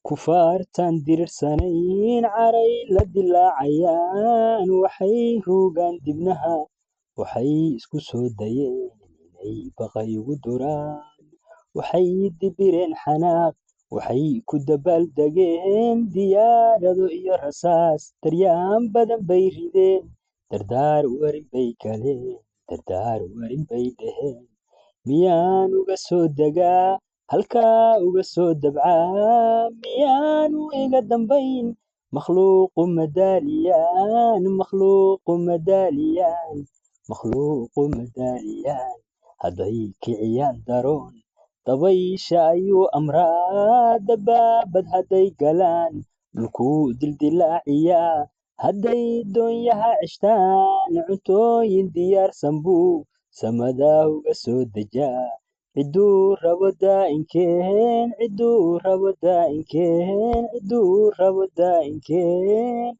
kufaartan diriirsanayn caray la dilaacayaan waxay ruugaan dibnaha waxay isku soo dayeen inay baqay ugu duraan waxay dibireen xanaaq waxay ku dabaaldegeen diyaarado iyo rasaas daryaan badan bay rideen dardaar warin bay galeen dardaar warin bay dheheen miyaan uga soo degaa halkaa uga soo dabcaa miyaanu iga dambayn makhluuqu madaaliyaan hadday kiciyaan daroon dabaysha ayuu amraa dabaabad hadday galaan dhulkuu dildilaaciyaa hadday doonyaha ceshtaan cuntooyin diyaarsan buu samadaa uga soo dejaa ciduu rabo daainkeen